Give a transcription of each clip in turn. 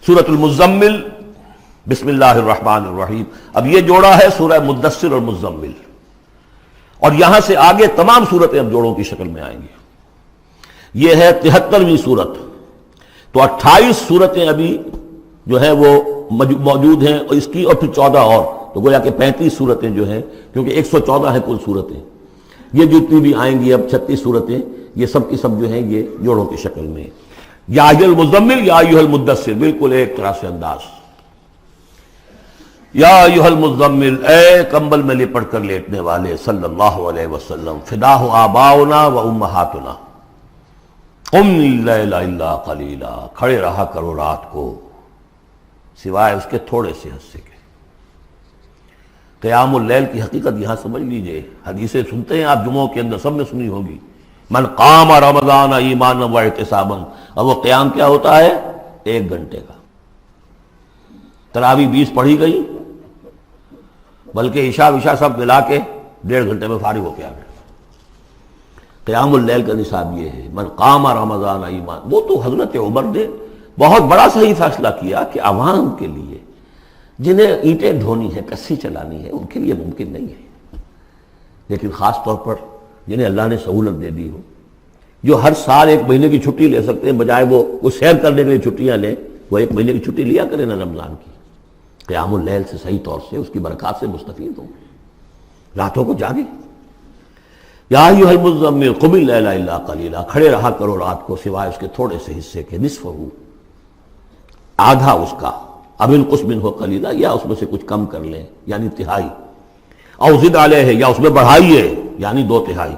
سورۃ المزمل، بسم اللہ الرحمن الرحیم۔ اب یہ جوڑا ہے سورہ مدثر اور مزمل، اور یہاں سے آگے تمام صورتیں اب جوڑوں کی شکل میں آئیں گی۔ یہ ہے 73ویں صورت، تو 28 صورتیں ابھی جو ہے وہ موجود ہیں، اور اس کی اور پھر 14 اور، تو گویا کہ 35 صورتیں جو ہیں، کیونکہ 114 ہیں کل صورتیں۔ یہ جتنی بھی آئیں گی اب 36 صورتیں، یہ سب کی سب جو ہیں یہ جوڑوں کی شکل میں۔ یا ایھا المزمل یا ایھا المدثر، بالکل ایک طرح سے انداز۔ یا ایھا المزمل، اے کمبل میں لپٹ کر لیٹنے والے، صلی اللہ علیہ وسلم، فداہ آباؤنا و امہاتنا، قم اللیل الا قلیلا، کھڑے رہا کرو رات کو سوائے اس کے تھوڑے سے حصے کے۔ قیام اللیل کی حقیقت یہاں سمجھ لیجئے، حدیثیں سنتے ہیں آپ جمعوں کے اندر، سب نے سنی ہوگی، من قام رمضان ایمانا و احتسابا، اور وہ قیام کیا ہوتا ہے؟ 1 گھنٹے کا۔ تراویح 20 پڑھی گئی، بلکہ عشاء وشاء سب ملا کے 1.5 گھنٹے میں فارغ ہو کے آ گئے۔ قیام اللیل کا نصاب یہ ہے، من قام رمضان ایمان۔ وہ تو حضرت عمر نے بہت بڑا صحیح فیصلہ کیا کہ عوام کے لیے جنہیں اینٹیں ڈھونی ہے، کسی چلانی ہے، ان کے لیے ممکن نہیں ہے، لیکن خاص طور پر جنہیں اللہ نے سہولت دے دی ہو، جو ہر سال 1 مہینے کی چھٹی لے سکتے ہیں، بجائے وہ سیر کرنے کے لیے چھٹیاں لیں، وہ 1 مہینے کی چھٹی لیا کریں نا رمضان کی۔ قیام اللیل سے صحیح طور سے اس کی برکات سے مستفید ہوں، راتوں کو جاگیں۔ یا ایھا المزمل قم اللیل الا قلیلا، کھڑے رہا کرو رات کو سوائے اس کے تھوڑے سے حصے کے، نصفہ، آدھا اس کا، اب انقص منہ قلیلا، یا اس میں سے کچھ کم کر لیں یعنی تہائی، او زد علیہ، یا اس میں بڑھائیے یعنی 2/3۔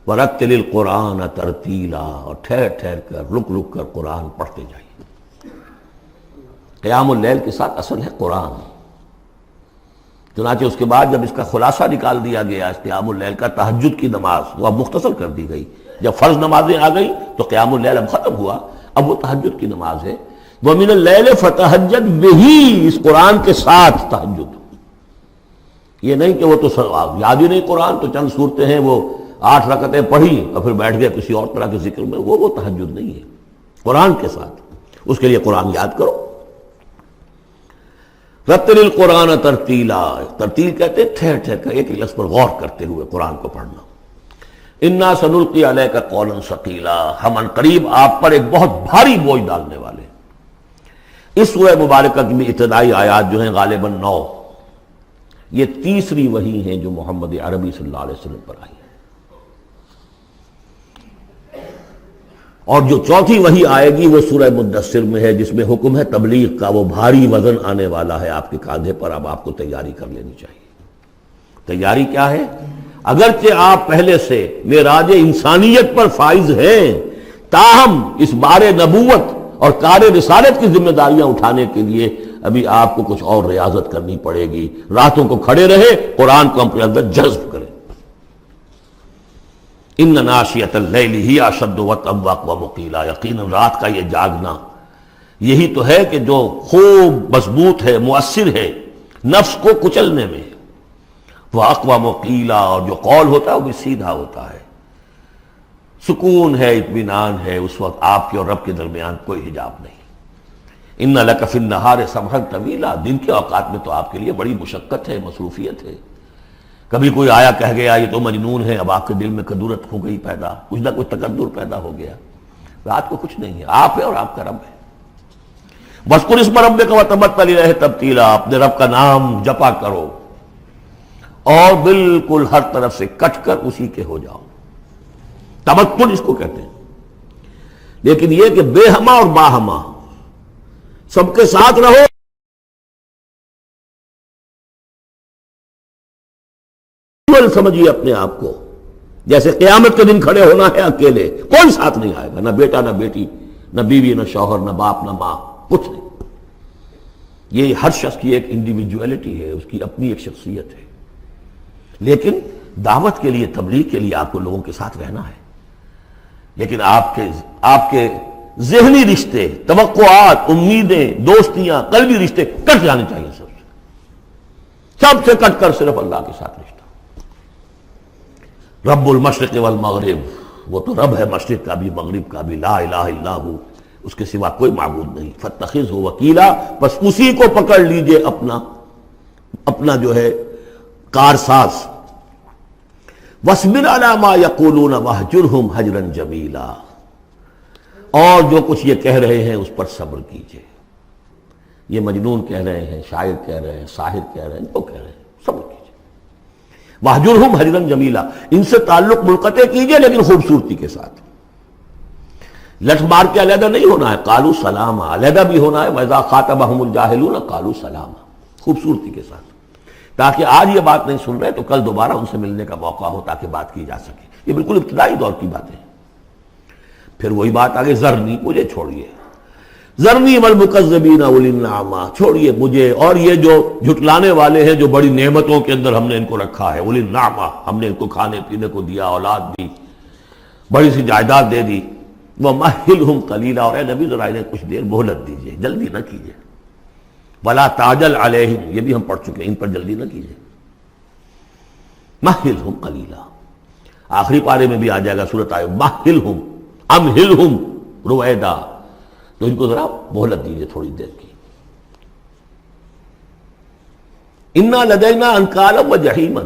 ورتل القرآن ترتیلا، اور ٹھہر ٹھہر کر رک رک کر قرآن پڑھتے جائیے۔ قیام اللیل کے ساتھ اصل ہے قرآن، چنانچہ اس کے بعد جب اس کا خلاصہ نکال دیا گیا اس قیام اللیل کا، تہجد کی نماز وہ اب مختصر کر دی گئی۔ جب فرض نمازیں آ گئی تو قیام اللیل اب ختم ہوا، اب وہ تہجد کی نماز ہے۔ وَمِنَ اللَّيْلِ فَتَہجد بِهِ، اس قرآن کے ساتھ تہجد۔ یہ نہیں کہ وہ تو یاد ہی نہیں قرآن، تو چند صورتیں ہیں وہ 8 رکعتیں پڑھی اور پھر بیٹھ گئے کسی اور طرح کے ذکر میں، وہ تہجد نہیں ہے، قرآن کے ساتھ۔ اس کے لیے قرآن یاد کرو۔ رتل القرآن ترتیلا، ترتیل کہتے ہیں ٹھہر ٹھہر کر ایک لفظ پر غور کرتے ہوئے قرآن کو پڑھنا۔ انا سنلقی علیک قولا ثقیلا، ہم عنقریب آپ پر ایک بہت بھاری بوجھ ڈالنے والے۔ اس سورہ مبارکہ کی ابتدائی آیات جو ہیں غالباً 9، یہ تیسری وحی ہیں جو محمد عربی صلی اللہ علیہ وسلم پر آئی ہے، اور جو چوتھی وحی آئے گی وہ سورہ مدثر میں ہے، جس میں حکم ہے تبلیغ کا۔ وہ بھاری وزن آنے والا ہے آپ کے کاندھے پر، اب آپ کو تیاری کر لینی چاہیے۔ تیاری کیا ہے؟ اگرچہ آپ پہلے سے معراج انسانیت پر فائز ہیں، تاہم اس بار نبوت اور کار رسالت کی ذمہ داریاں اٹھانے کے لیے ابھی آپ کو کچھ اور ریاضت کرنی پڑے گی۔ راتوں کو کھڑے رہے، قرآن کو اپنے اندر جذب کریں۔ ان ناشیۃ اللیل ہی اشد وطئا واقوم قیلا، یقیناً رات کا یہ جاگنا یہی تو ہے کہ جو خوب مضبوط ہے، مؤثر ہے نفس کو کچلنے میں، وہ اقوام قیلا، اور جو قول ہوتا ہے وہ بھی سیدھا ہوتا ہے، سکون ہے، اطمینان ہے، اس وقت آپ کے اور رب کے درمیان کوئی حجاب نہیں۔ ان لک فی النہار سبحا طویلا، دن کے اوقات میں تو آپ کے لیے بڑی مشقت ہے، مصروفیت ہے۔ کبھی کوئی آیا کہہ گیا یہ تو مجنون ہے، اب آپ کے دل میں کدورت ہو گئی پیدا، کچھ نہ کچھ تکدر پیدا ہو گیا۔ رات کو کچھ نہیں ہے، آپ ہے اور آپ کا رب ہے۔ وَاذْكُرِ اسْمَ رَبِّكَ وَتَبَتَّلْ إِلَيْهِ تَبْتِيلًا، اپنے رب کا نام جپا کرو اور بالکل ہر طرف سے کٹ کر اسی کے ہو جاؤ۔ تبتل اس کو کہتے ہیں، لیکن یہ کہ بے ہما اور باہما سب کے ساتھ رہو، سمجھیے اپنے آپ کو جیسے قیامت کے دن کھڑے ہونا ہے اکیلے، کوئی ساتھ نہیں آئے گا، نہ بیٹا نہ بیٹی، نہ بیوی نہ شوہر، نہ باپ نہ ماں، کچھ نہیں۔ یہ ہر شخص کی ایک انڈیویجویلٹی ہے، اس کی اپنی ایک شخصیت ہے، لیکن دعوت کے لیے، تبلیغ کے لیے آپ کو لوگوں کے ساتھ رہنا ہے۔ لیکن آپ کے ذہنی رشتے، توقعات، امیدیں، دوستیاں، قلبی رشتے کٹ جانے چاہیے، سب سے کٹ کر صرف اللہ کے ساتھ رشتہ۔ رب المشرق والمغرب، وہ تو رب ہے مشرق کا بھی مغرب کا بھی، لا الہ الا ہو، اس کے سوا کوئی معبود نہیں. فاتخذہ وکیلا، بس اسی کو پکڑ لیجئے اپنا جو ہے کارساز. واصبر علی ما یقولون واہجرہم ہجرا جمیلا، اور جو کچھ یہ کہہ رہے ہیں اس پر صبر کیجئے. یہ مجنون کہہ رہے ہیں، شاعر کہہ رہے ہیں، ساحر کہہ رہے ہیں، جو کہہ رہے ہیں صبر کیجئے. واہجرہم ہجرا جمیلا، ان سے تعلق منقطع کیجئے لیکن خوبصورتی کے ساتھ. لٹ مار کے علیحدہ نہیں ہونا ہے، قالوا سلاما، علیحدہ بھی ہونا ہے. وَإِذَا خَاطَبَهُمُ الْجَاهِلُونَ قَالُوا سَلَامًا، خوبصورتی کے ساتھ، تاکہ آج یہ بات نہیں سن رہے تو کل دوبارہ ان سے ملنے کا موقع ہو تاکہ بات کی جا سکے. یہ بالکل ابتدائی دور کی باتیں ہیں. پھر وہی بات آگے، ذرنی، مجھے چھوڑیے، ذرنی والمکذبین اولی النعمہ، چھوڑیے مجھے اور یہ جو جھٹلانے والے ہیں جو بڑی نعمتوں کے اندر ہم نے ان کو رکھا ہے. اولی النعمہ، ہم نے ان کو کھانے پینے کو دیا، اولاد دی، بڑی سی جائیداد دے دی. وَمَهِّلْهُمْ قَلِيلًا، اور اے نبی ذرا انہیں کچھ دیر مہلت دیجیے، جلدی نہ کیجیے. وَلَا تَعْجَلْ عَلَيْهِمْ، یہ بھی ہم پڑھ چکے ہیں، ان پر جلدی نہ کیجیے. مَهِّلْهُمْ قَلِيلًا، آخری پارے میں بھی آ جائے گا سورۃ آئے مَهِّلْهُمْ أَمْهِلْهُمْ رُوَیدًا، تو ان کو ذرا مہلت دیجیے تھوڑی دیر کی. اِنَّا لَدَيْنَا أَنْكَالًا وَجَحِيمًا،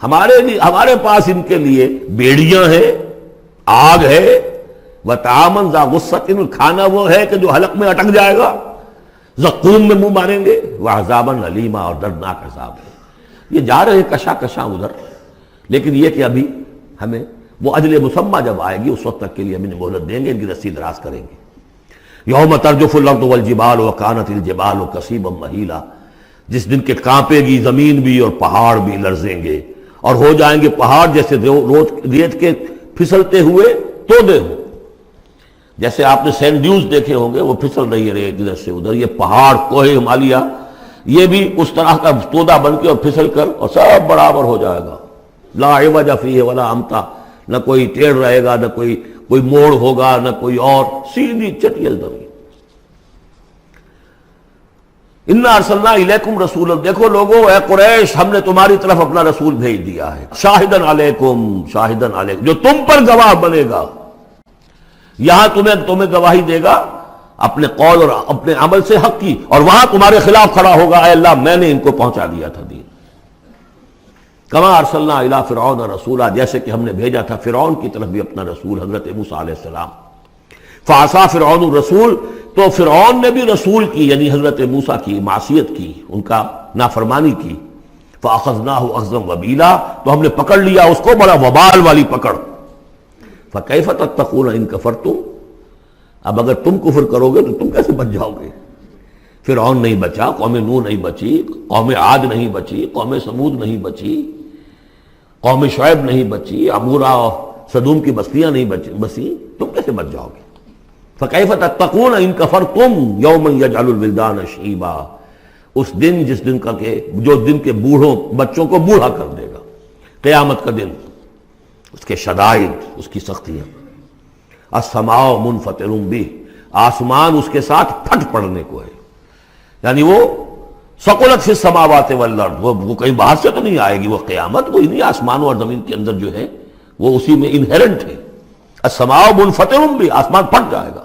ہمارے پاس ان کے لیے بیڑیاں ہیں، آگ ہے. وَطَعَامًا ذَا غُصَّةٍ، کھانا وہ ہے کہ جو حلق میں اٹک جائے گا، زقوم میں منہ ماریں گے. وَعَذَابًا أَلِيمًا، اور دردناک عذاب ہے. یہ جا رہے ہیں کشا کشا ادھر، لیکن یہ کہ ابھی ہمیں وہ اجل مسمى جب آئے گی اس وقت تک کے لیے ہم انہیں مہلت دیں گے، ان کی رسی دراز کریں گے. یوم ترجف الارض والجبال وکانت الجبال کثیبا مہیلا، جس دن کے کانپے گی زمین بھی اور پہاڑ بھی لرزیں گے، اور ہو جائیں گے پہاڑ جیسے ریت کے پھسلتے ہوئے تودے ہوں. جیسے آپ نے سینڈ ڈیوز دیکھے ہوں گے، وہ پھسل رہی ہے ادھر سے ادھر. یہ پہاڑ کوہ ہمالیہ یہ بھی اس طرح کا تودا بن کے اور پھسل کر اور سب برابر ہو جائے گا. لا عوج فیہ ولا امتا، نہ کوئی ٹیڑھ رہے گا، نہ کوئی موڑ ہوگا، نہ کوئی اور، سیدھی چٹیل زمین. انا ارسلنا الیکم رسولا، دیکھو لوگوں، اے قریش، ہم نے تمہاری طرف اپنا رسول بھیج دیا ہے. شاہدن علیکم، شاہدن علیکم، جو تم پر گواہ بنے گا. یہاں تمہیں گواہی دے گا اپنے قول اور اپنے عمل سے حق کی، اور وہاں تمہارے خلاف کھڑا ہوگا، اے اللہ میں نے ان کو پہنچا دیا تھا دین. کما ارسلنا الی فرعون رسولا، جیسے کہ ہم نے بھیجا تھا فرعون کی طرف بھی اپنا رسول حضرت موسیٰ علیہ السلام. فعصا فرعون الرسول، تو فرعون نے بھی رسول کی یعنی حضرت موسیٰ کی معصیت کی، ان کا نافرمانی کی. فاخذناہ اخذا وبیلا، تو ہم نے پکڑ لیا اس کو بڑا وبال والی پکڑ. فکیف تتقون ان کفرتم، اب اگر تم کفر کرو گے تو تم کیسے بچ جاؤ گے؟ فرعون نہیں بچا، قوم نوح نہیں بچی، قوم عاد نہیں بچی، قوم سمود نہیں بچی، قوم شعیب نہیں بچی، عمورہ اور صدوم کی بستیاں نہیں بسی، تم کیسے بچ جاؤ گے؟ فکیف تتقون ان کفرتم یوما یجعل الولدان شیبا، اس دن جس دن کا کہ جو دن کے بوڑھوں بچوں کو بوڑھا کر دے گا، قیامت کا دن، اس کے شدائد، اس کی سختیاں. السماء منفطر بہ، آسمان اس کے ساتھ پھٹ پڑنے کو ہے، یعنی وہ ثقلت فی السماوات والارض، وہ کہیں باہر سے تو نہیں آئے گی، وہ قیامت وہی نہیں، آسمانوں اور زمین کے اندر جو ہے وہ اسی میں انہیرنٹ ہے. السماء منفطر بہ، آسمان پھٹ جائے گا.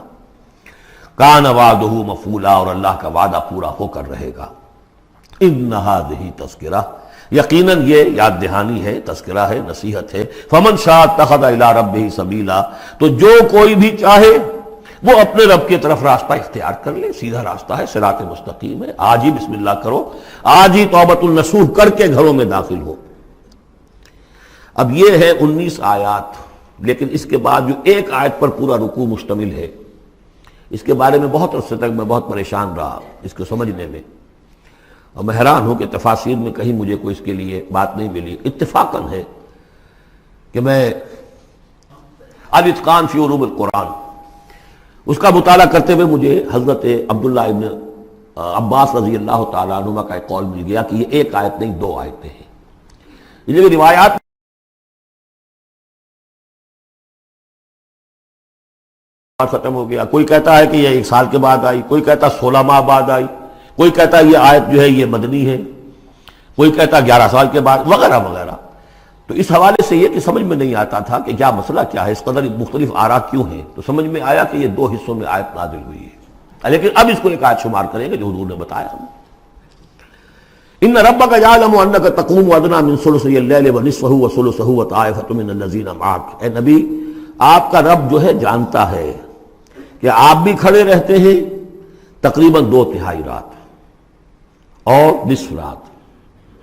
کان وعدہ مفعولا، اور اللہ کا وعدہ پورا ہو کر رہے گا. ان ھذہ تذکرہ، یقیناً یہ یاد دہانی ہے، تذکرہ ہے، نصیحت ہے. فمن شاء اتخذ الی ربہ سبیلا، تو جو کوئی بھی چاہے وہ اپنے رب کی طرف راستہ اختیار کر لے، سیدھا راستہ ہے، صراط مستقیم ہے. آج ہی بسم اللہ کرو، آج ہی توبۃ النصوح کر کے گھروں میں داخل ہو. اب یہ ہے 19 آیات، لیکن اس کے بعد جو ایک آیت پر پورا رکوع مشتمل ہے، اس کے بارے میں بہت عرصے تک میں بہت پریشان رہا اس کو سمجھنے میں، اور میں حیران ہوں کہ تفاسیر میں کہیں مجھے کوئی اس کے لیے بات نہیں ملی. اتفاقاً ہے کہ میں الاتقان فی علوم القرآن اس کا مطالعہ کرتے ہوئے مجھے حضرت عبداللہ ابن عباس رضی اللہ تعالیٰ عنہما کا ایک قول مل گیا کہ یہ ایک آیت نہیں 2 آیتیں ہیں. یہ روایات ختم ہو گیا، کوئی کہتا ہے کہ یہ 1 سال کے بعد آئی، کوئی کہتا 16 ماہ بعد آئی، کوئی کہتا ہے یہ آیت جو ہے یہ مدنی ہے، کوئی کہتا 11 سال کے بعد، وغیرہ وغیرہ. تو اس حوالے سے یہ کہ سمجھ میں نہیں آتا تھا کہ کیا مسئلہ کیا ہے، اس قدر مختلف آراء کیوں ہیں، تو سمجھ میں آیا کہ یہ 2 حصوں میں آیت نازل ہوئی ہے، لیکن اب اس کو ایک آیت شمار کریں گے جو حضور نے بتایا ہمیں۔ ان ربک یعلم انک تقوم ادنی من ثلثی اللیل ونصفہ وثلثہ وطائفۃ من الذین معک، اے نبی آپ کا رب جو ہے جانتا ہے کہ آپ بھی کھڑے رہتے ہیں تقریباً 2/3 رات اور نصف رات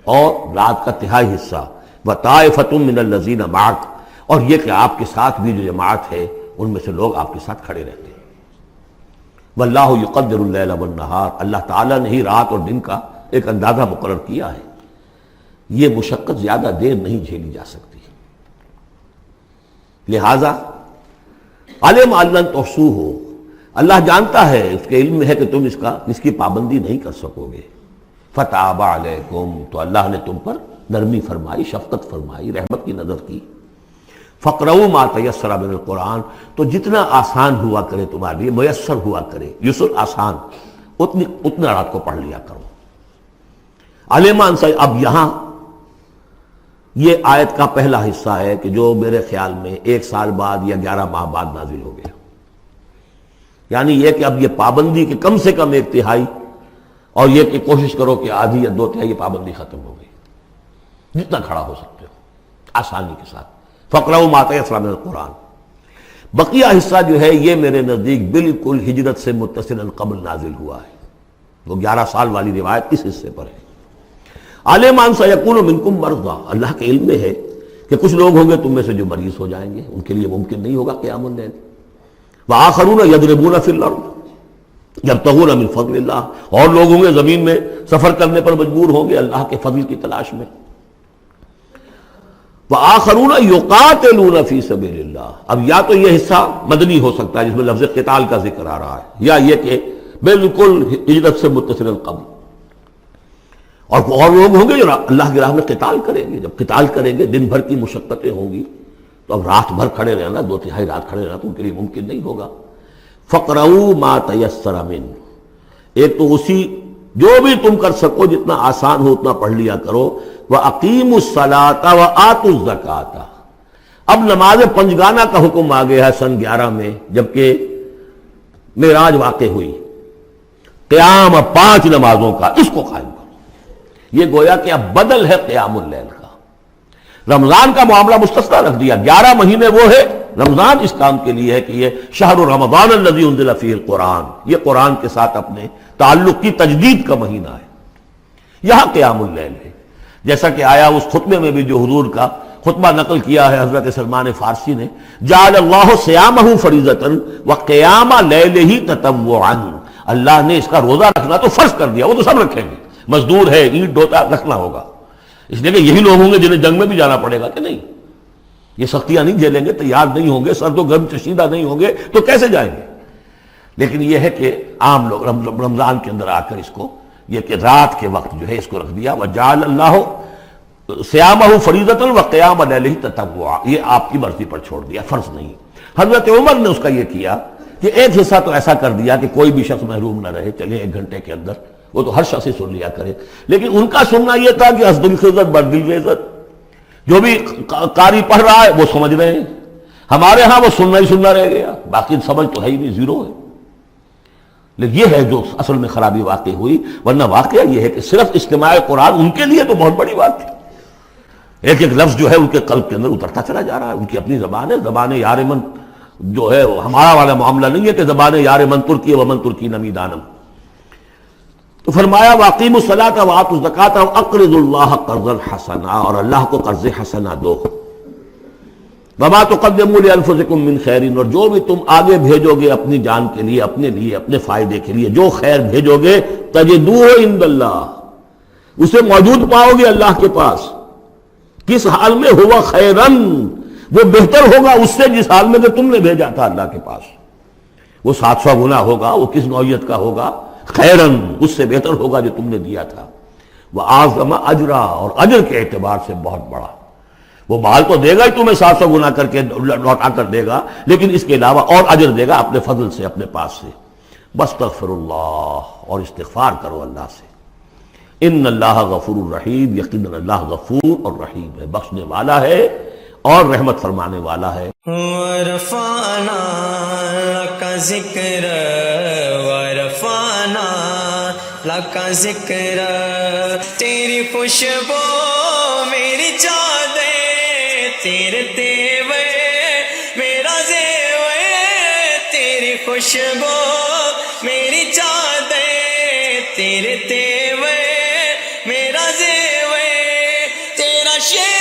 اور رات کا تہائی حصہ، وطائفۃ من الذین معک، اور یہ کہ آپ کے ساتھ بھی جو جماعت ہے ان میں سے لوگ آپ کے ساتھ کھڑے رہتے ہیں۔ واللہ یقدر اللیل والنہار، اللہ تعالیٰ نے ہی رات اور دن کا ایک اندازہ مقرر کیا ہے، یہ مشقت زیادہ دیر نہیں جھیلی جا سکتی، لہذا علم ان لن تحصوہ، اللہ جانتا ہے، اس کے علم میں ہے کہ تم اس کی پابندی نہیں کر سکو گے۔ فتاب علیکم، تو اللہ نے تم پر نرمی فرمائی، شفقت فرمائی، رحمت کی نظر کی۔ فقرؤوا ما تیسر من القرآن، تو جتنا آسان ہوا کرے تمہارے لیے، میسر ہوا کرے، یسر آسان، اتنا رات کو پڑھ لیا کرو۔ علمان سے اب یہاں یہ آیت کا پہلا حصہ ہے کہ جو میرے خیال میں 1 سال بعد یا 11 ماہ بعد نازل ہو گیا، یعنی یہ کہ اب یہ پابندی کہ کم سے کم 1/3 اور یہ کہ کوشش کرو کہ آدھی یا 2/3 یہ پابندی ختم ہو گئی، جتنا کھڑا ہو سکتے ہو آسانی کے ساتھ۔ فقرؤوا ما تیسر من القرآن، بقیہ حصہ جو ہے یہ میرے نزدیک بالکل ہجرت سے متصل قبل نازل ہوا ہے، وہ 11 سال والی روایت اس حصے پر ہے۔ علم ان سیکون منکم مرضی، اللہ کے علم میں ہے کہ کچھ لوگ ہوں گے تم میں سے جو مریض ہو جائیں گے، ان کے لیے ممکن نہیں ہوگا قیام اللیل۔ وآخرون یضربون فی الارض یبتغون من فضل اللہ، اور لوگ ہوں گے زمین میں سفر کرنے پر مجبور ہوں گے اللہ کے فضل کی تلاش میں۔ وآخرون یقاتلون فی سبیل اللہ، اب یا تو یہ حصہ مدنی ہو سکتا ہے جس میں لفظ قتال کا ذکر آ رہا ہے، یا یہ کہ بالکل ہجرت سے متصل قبل، اور لوگ ہوں گے جو اللہ کی راہ میں قتال کریں گے۔ جب قتال کریں گے دن بھر کی مشقتیں ہوں گی، تو اب رات بھر کھڑے رہنا، 2/3 رات کھڑے رہنا تو ان کے لیے ممکن نہیں ہوگا۔ فقرؤوا ما تیسر من، ایک تو اسی جو بھی تم کر سکو جتنا آسان ہو اتنا پڑھ لیا کرو۔ وَأَقِیمُوا الصَّلَاةَ وَآتُوا الزَّکَاةَ، اب نماز پنجگانہ کا حکم آ گیا ہے سن 11 میں، جبکہ معراج واقع ہوئی، قیام 5 نمازوں کا، اس کو قائم کرو۔ یہ گویا کہ اب بدل ہے قیام اللیل کا۔ رمضان کا معاملہ مستثنیٰ رکھ دیا، 11 مہینے وہ ہے، رمضان اس کام کے لیے ہے کہ یہ شہر رمضان الذی انزل فیہ القرآن، یہ قرآن کے ساتھ اپنے تعلق کی تجدید کا مہینہ ہے۔ یہاں قیام اللیل ہے، جیسا کہ آیا اس خطبے میں بھی جو حضور کا خطبہ نقل کیا ہے حضرت سلمان فارسی نے، جعل اللہ صیامہ فریضۃ وقیام لیلہ تطوعا، اللہ نے اس کا روزہ رکھنا تو فرض کر دیا، وہ تو سب رکھیں گے، مزدور ہے، اینٹ ڈھوتا رکھنا ہوگا، اس لیے کہ یہی لوگ ہوں گے جنہیں جنگ میں بھی جانا پڑے گا کہ نہیں، یہ سختیاں نہیں جھیلیں گے، تیار نہیں ہوں گے، سرد و گرم چشیدہ نہیں ہوں گے تو کیسے جائیں گے۔ لیکن یہ ہے کہ عام لوگ رمضان کے اندر آ کر اس کو یہ کہ رات کے وقت جو ہے اس کو رکھ دیا، وجعل اللہ صیامہ فریضۃ وقیام لیلہ تطوعا، یہ آپ کی مرضی پر چھوڑ دیا، فرض نہیں۔ حضرت عمر نے اس کا یہ کیا کہ ایک حصہ تو ایسا کر دیا کہ کوئی بھی شخص محروم نہ رہے، چلے 1 گھنٹے کے اندر وہ تو ہر شخص ہی سن لیا کرے، لیکن ان کا سننا یہ تھا کہ حسد الخزت بردل عزت، جو بھی قاری پڑھ رہا ہے وہ سمجھ رہے ہیں، ہمارے ہاں وہ سننا ہی سننا رہ گیا، باقی سمجھ تو ہے ہی نہیں، زیرو ہے۔ لیکن یہ ہے جو اصل میں خرابی واقع ہوئی، ورنہ واقعہ یہ ہے کہ صرف استماع قرآن ان کے لیے تو بہت بڑی بات تھی، ایک ایک لفظ جو ہے ان کے قلب کے اندر اترتا چلا جا رہا ہے، ان کی اپنی زبان ہے، زبان یار من جو ہے ہمارا والا معاملہ نہیں ہے کہ زبان یار من ترکی ومن ترکی نمی دانم۔ تو فرمایا واقیموا الصلاۃ وآتوا الزکاۃ واقرضوا اللہ قرضا حسنا، اور اللہ کو قرض حسنا دو۔ وما تقدموا لانفسکم من خیر، اور جو بھی تم آگے بھیجو گے اپنی جان کے لیے، اپنے فائدے کے لیے، جو خیر بھیجو گے تجدوہ عند اللہ، اسے موجود پاؤ گے اللہ کے پاس، کس حال میں؟ ہوا خیرن، وہ بہتر ہوگا اس سے جس حال میں کہ تم نے بھیجا تھا اللہ کے پاس، وہ 700 گنا ہوگا، وہ کس نوعیت کا ہوگا؟ خیرن، اس سے بہتر ہوگا جو تم نے دیا تھا۔ وَأَعْظَمَ أَجْرًا، اور اجر کے اعتبار سے بہت بڑا، وہ مال تو دے گا ہی تمہیں 700 گنا کر کے لوٹا کر دے گا، لیکن اس کے علاوہ اور اجر دے گا اپنے فضل سے، اپنے پاس سے۔ بستغفر اللہ، اور استغفار کرو اللہ سے۔ ان اللہ غفور الرحیم، یقیناً اللہ غفور اور رحیم ہے، بخشنے والا ہے اور رحمت فرمانے والا ہے۔ ورفعنا لک ذکر ورفعنا لک ذکر، تیری خوشبو میری چادر، تیرے تیور میرا زیور، تیری خوشبو میری چادر، تیرے تیور میرا زیور، تیرا شیر